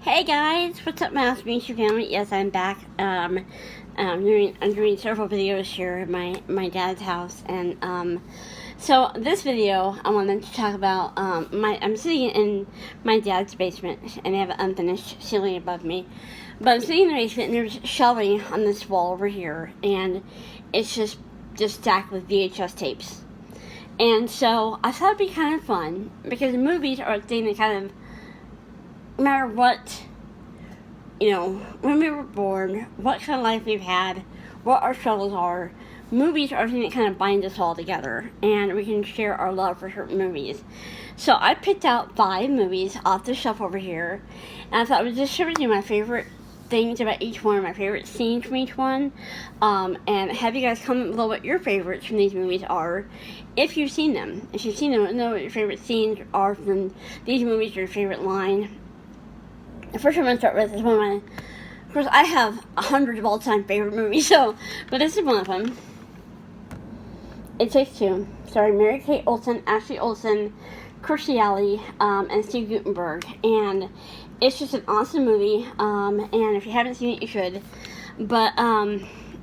Hey guys, what's up, Madison family? Yes, I'm back. I'm doing several videos here at my dad's house, and so this video I wanted to talk about I'm sitting in my dad's basement, and I have an unfinished ceiling above me, but I'm sitting in the basement, and there's shelving on this wall over here, and it's just stacked with VHS tapes, and so I thought it'd be kind of fun because movies are a thing that kind of, no matter what, when we were born, what kind of life we've had, what our struggles are, movies are something that kind of bind us all together, and we can share our love for certain movies. So I picked out 5 movies off the shelf over here, and I thought I would just share with you my favorite things about each one, my favorite scenes from each one, and have you guys comment below what your favorites from these movies are, if you've seen them. If you've seen them, know what your favorite scenes are from these movies, your favorite line. The first one I'm going to start with is one of my, of course, I have 100 of all-time favorite movies, but this is one of them. It Takes Two, starring Mary-Kate Olsen, Ashley Olsen, Kirstie Alley, and Steve Guttenberg, and it's just an awesome movie, and if you haven't seen it, you should, but,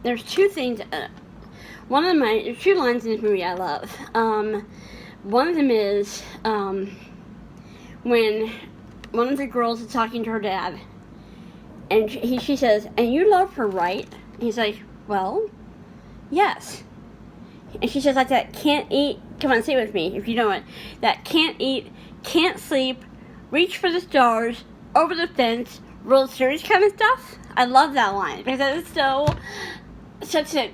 there's 2 things, there's 2 lines in this movie I love. One of them is, when one of the girls is talking to her dad, and she says, "And you love her, right?" And he's like, "Well, yes." And she says like that, "Can't eat," come on, say it with me if you know it, that "can't eat, can't sleep, reach for the stars, over the fence, World Series" kind of stuff. I love that line, because that is such an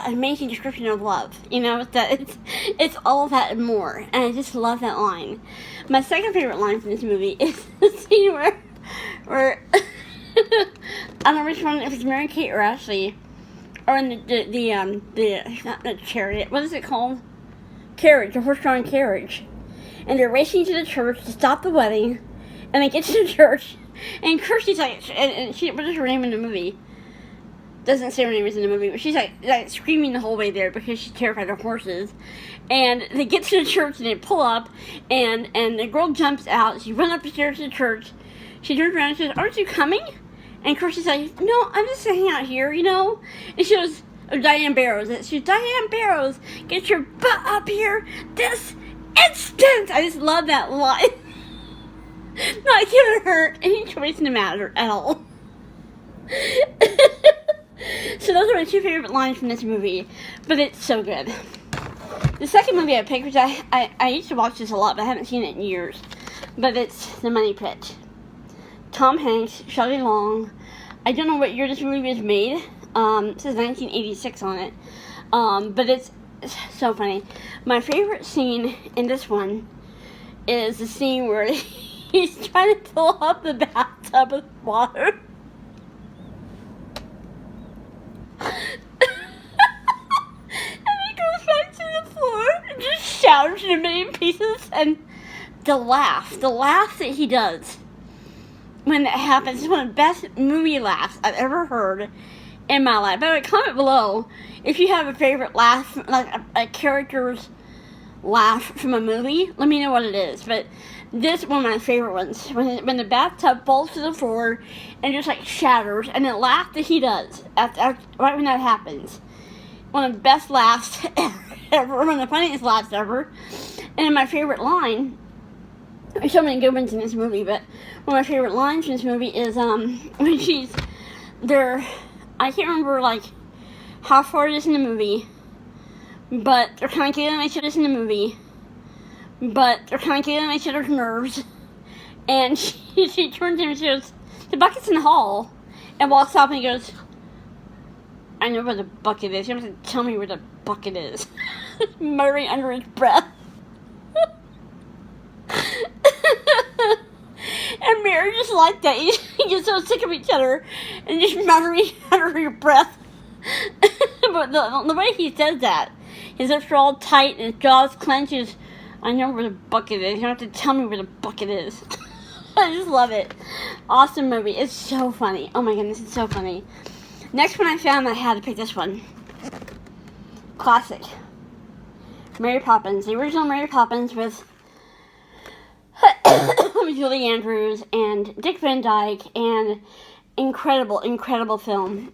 amazing description of love, that it's all of that and more, and I just love that line. My second favorite line from this movie is the scene where I don't know which one, if it's Mary Kate or Ashley, or in not the chariot, what is it called? Carriage, a horse-drawn carriage, and they're racing to the church to stop the wedding, and they get to the church, and Kirstie's like, and she, what is her name in the movie? Doesn't say her name is in the movie, but she's like screaming the whole way there because she's terrified of horses. And they get to the church and they pull up, and the girl jumps out. She runs up the stairs to the church. She turns around and says, "Aren't you coming?" And Kirstie's like, "No, I'm just hanging out here, And she goes, Diane Barrows. She's, "Diane Barrows, get your butt up here this instant!" I just love that line. Not giving her any choice in the matter at all. So those are my 2 favorite lines from this movie, but it's so good. The second movie I picked, which I used to watch this a lot, but I haven't seen it in years, but it's The Money Pit. Tom Hanks, Shelley Long. I don't know what year this movie was made. It says 1986 on it, but it's so funny. My favorite scene in this one is the scene where he's trying to fill up the bathtub with water. Shattered in a million pieces, and the laugh that he does when that happens is one of the best movie laughs I've ever heard in my life. By the way, comment below if you have a favorite laugh, like a character's laugh from a movie. Let me know what it is, but this is one of my favorite ones, when the bathtub falls to the floor and just shatters, and the laugh that he does after right when that happens. One of the best laughs ever, one of the funniest laughs ever. And my favorite line, there's so many good ones in this movie, but one of my favorite lines in this movie is when she's there. I can't remember how far it is in the movie, but they're kind of getting on each other's in the movie, but they're kind of getting on each other's nerves. And she turns to him and she goes, "The bucket's in the hall," and walks up and he goes, "I know where the bucket is. You don't have to tell me where the bucket is." Muttering under his breath. And Mary just like that. You get so sick of each other and just muttering under your breath. But the way he says that, his lips are all tight and his jaws clenches. "I know where the bucket is. You don't have to tell me where the bucket is." I just love it. Awesome movie. It's so funny. Oh my goodness, it's so funny. Next one I found, I had to pick this one. Classic. Mary Poppins. The original Mary Poppins with, let me with Julie Andrews and Dick Van Dyke, and incredible film.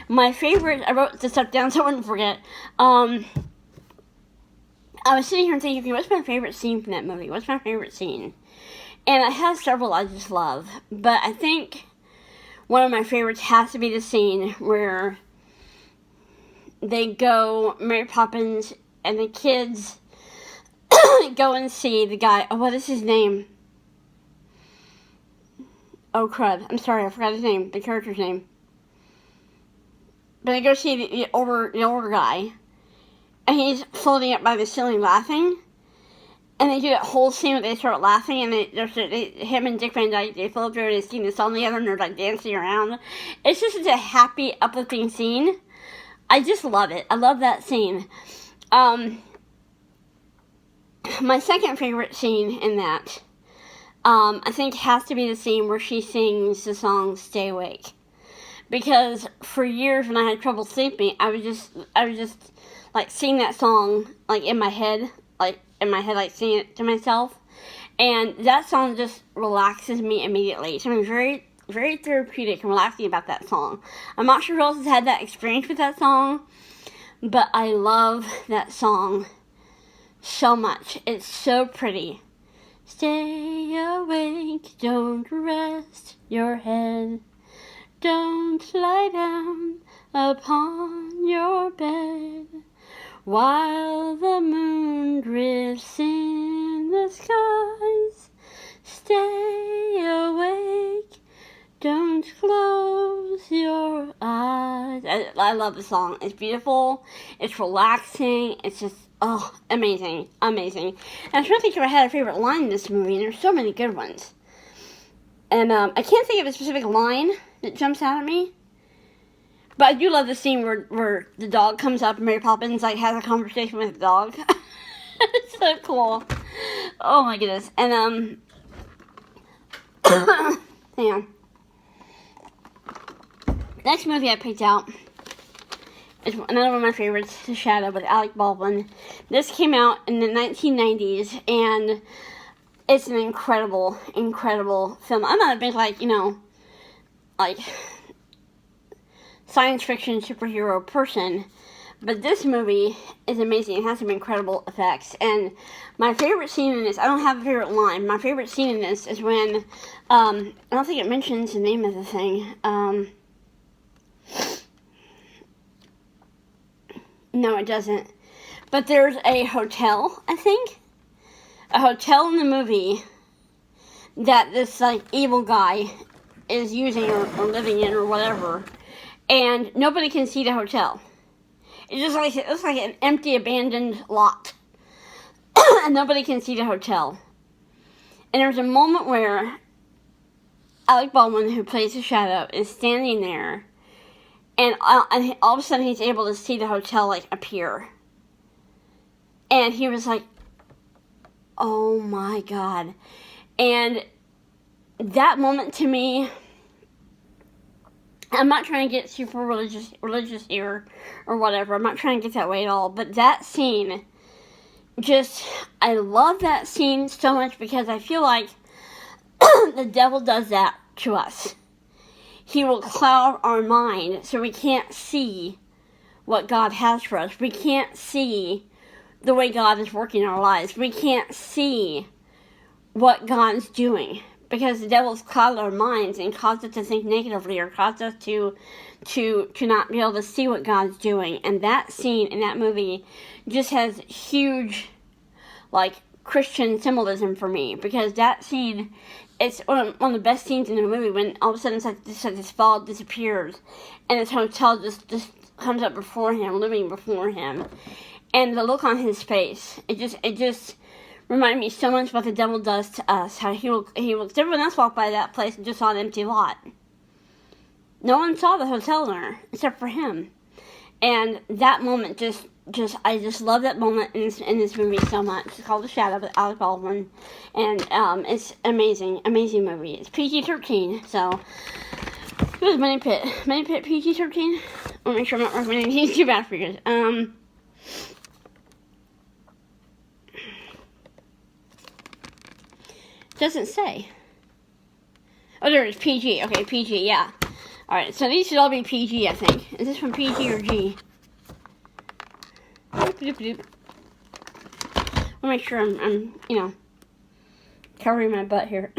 My favorite, I wrote this stuff down so I wouldn't forget. I was sitting here and thinking, okay, what's my favorite scene from that movie? What's my favorite scene? And I have several I just love, but I think one of my favorites has to be the scene where they go, Mary Poppins and the kids go and see the guy. Oh, what is his name? Oh, crud. I'm sorry, I forgot his name, the character's name. But they go see the older guy, and he's floating up by the ceiling laughing. And they do that whole scene where they start laughing, and him and Dick Van Dyke, they float up there and they sing the song together, and they're like dancing around. It's just such a happy, uplifting scene. I just love it. I love that scene. My second favorite scene in that, I think, has to be the scene where she sings the song "Stay Awake," because for years when I had trouble sleeping, I was just like singing that song like in my head, like singing it to myself, and that song just relaxes me immediately. Something very, very therapeutic and relaxing about that song. I'm not sure who else has had that experience with that song, but I love that song so much. It's so pretty. Stay awake, don't rest your head, don't lie down upon your bed, while the moon drifts in the skies. Stay awake, don't close your eyes. I love the song. It's beautiful, it's relaxing, it's just, oh, amazing. And I'm trying to think if I had a favorite line in this movie, and there's so many good ones. And I can't think of a specific line that jumps out at me. But I do love the scene where the dog comes up and Mary Poppins like has a conversation with the dog. It's so cool. Oh my goodness. And hang on. Next movie I picked out is another one of my favorites, The Shadow, with Alec Baldwin. This came out in the 1990s, and it's an incredible film. I'm not a big, science fiction superhero person, but this movie is amazing. It has some incredible effects. And my favorite scene in this, I don't have a favorite line. My favorite scene in this is when, I don't think it mentions the name of the thing. No, it doesn't. But there's a hotel, I think. A hotel in the movie that this, evil guy is using or living in or whatever. And nobody can see the hotel. It looks like an empty, abandoned lot. And nobody can see the hotel. And there's a moment where Alec Baldwin, who plays the Shadow, is standing there. And all of a sudden he's able to see the hotel, appear. And he was like, oh my God. And that moment to me, I'm not trying to get super religious here or whatever. I'm not trying to get that way at all. But that scene, I love that scene so much because I feel like the devil does that to us. He will cloud our mind so we can't see what God has for us. We can't see the way God is working in our lives. We can't see what God's doing because the devil's clouded our minds and caused us to think negatively or caused us to not be able to see what God's doing. And that scene in that movie just has huge, Christian symbolism for me because that scene, it's one of the best scenes in the movie when all of a sudden this fog disappears and this hotel just comes up before him, living before him, and the look on his face, it just reminded me so much what the devil does to us. How he will everyone else walked by that place and just saw an empty lot. No one saw the hotel there except for him, and that moment I just love that moment in this movie so much. It's called The Shadow with Alec Baldwin, and it's amazing movie. It's PG-13, so it was Money Pit PG-13. I'll make sure I'm not recommending anything too bad for you guys. doesn't say. Oh, there it is, PG. Okay, PG, yeah. Alright, so these should all be PG, I think. Is this from PG or G? I'll make sure I'm, you know, covering my butt here.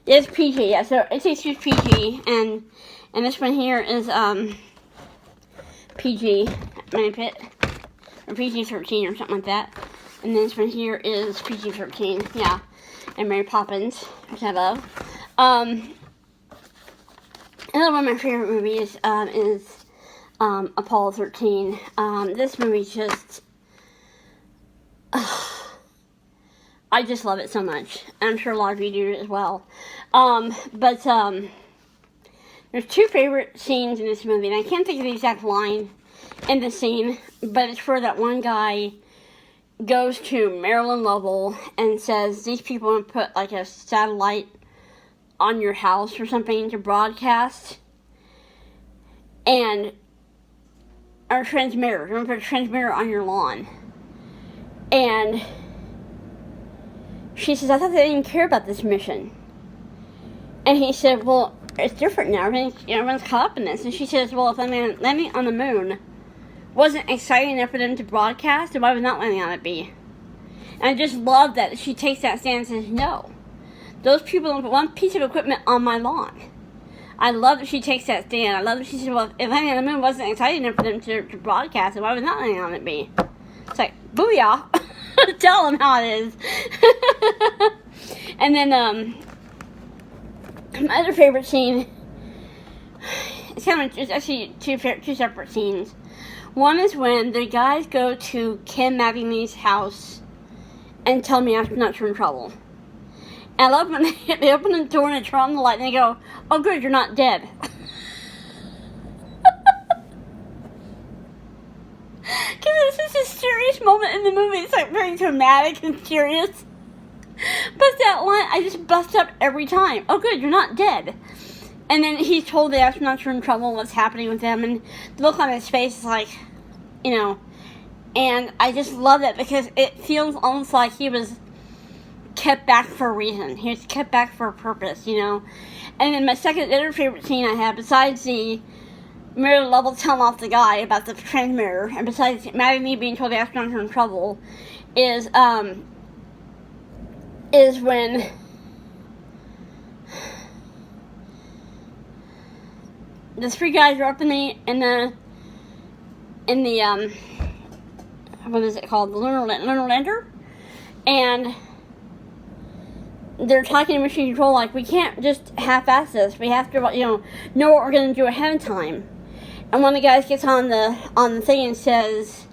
It's PG, yeah, so it takes you PG, and this one here is, PG, Pit, or PG-13 or something like that. And this one here is PG-13, yeah. And Mary Poppins, which I love. Another one of my favorite movies is Apollo 13. This movie just... I just love it so much. I'm sure a lot of you do as well. There's two favorite scenes in this movie, and I can't think of the exact line in the scene, but it's where that one guy goes to Marilyn Lovell and says, these people want to put like a satellite on your house or something to broadcast, and or transmitter, you want to put a transmitter on your lawn. And she says, I thought they didn't care about this mission. And he said, well, it's different now. Everyone's caught up in this. And she says, well, if landing on the moon wasn't exciting enough for them to broadcast, then why would not landing on it be? And I just love that she takes that stance and says, no. Those people don't put one piece of equipment on my lawn. I love that she takes that stand. I love that she says, well, if landing on the moon wasn't exciting enough for them to broadcast, then why would not landing on it be? It's like, booyah. Tell them how it is. And then, my other favorite scene, it's actually two separate scenes. One is when the guys go to Ken Mattingly's house and tell me astronauts are in trouble. And I love when they open the door and they turn on the light and they go, oh good, you're not dead. Because it's just a serious moment in the movie. It's like very dramatic and serious. But that line, I just bust up every time. Oh good, you're not dead. And then he's told the astronauts are in trouble, what's happening with them, and the look on his face is like, you know, and I just love that because it feels almost like he was kept back for a reason. He was kept back for a purpose, you know. And then my other favorite scene I have, besides the Marilyn Lovell telling off the guy about the transmitter, and besides Maddie being told the astronauts are in trouble, is when the three guys are up in the what is it called, the lunar lander, and they're talking to machine control like, we can't just half-ass this. We have to, know what we're going to do ahead of time. And one of the guys gets on the thing and says,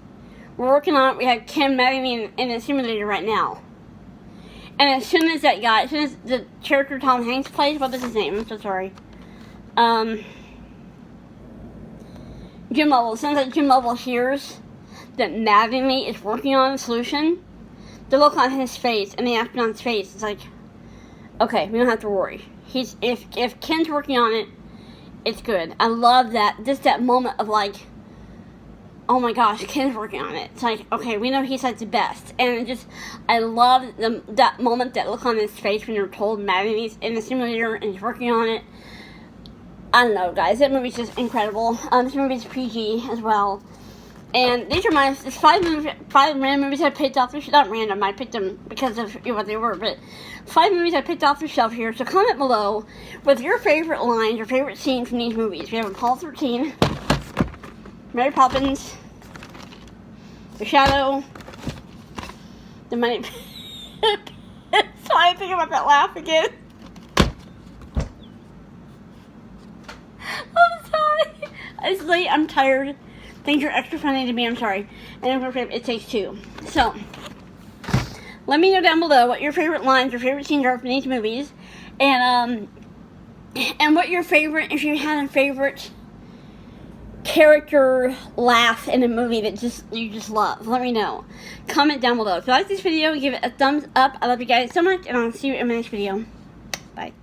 we're working on it. We have Ken Mattingly in a simulator right now. And as soon as the character Tom Hanks plays, what was his name? I'm so sorry. Jim Lovell. As soon as Jim Lovell hears that Mattingly is working on a solution, the look on his face and the astronaut's face is like, okay, we don't have to worry. If Ken's working on it, it's good. I love that. Just that moment of like, oh my gosh, Ken's working on it. It's like, okay, we know he's like the best. And I love that moment, that look on his face when you're told Mattingly's in the simulator and he's working on it. I don't know, guys. That movie's just incredible. This movie's PG as well. And these are my 5 random movies I picked off the shelf. Not random, I picked them because of what they were, but 5 movies I picked off the shelf here. So comment below with your favorite lines or favorite scenes from these movies. We have Apollo 13, Mary Poppins, The Shadow, The Money Pit. Sorry, I think about that laugh again. I'm sorry. It's late, I'm tired. Things are extra funny to me, I'm sorry. And it takes 2. So, let me know down below what your favorite lines or favorite scenes are from these movies. And what your favorite, if you had a favorite character laugh in a movie that you just love. Let me know. Comment down below. If you like this video, give it a thumbs up. I love you guys so much, and I'll see you in my next video. Bye.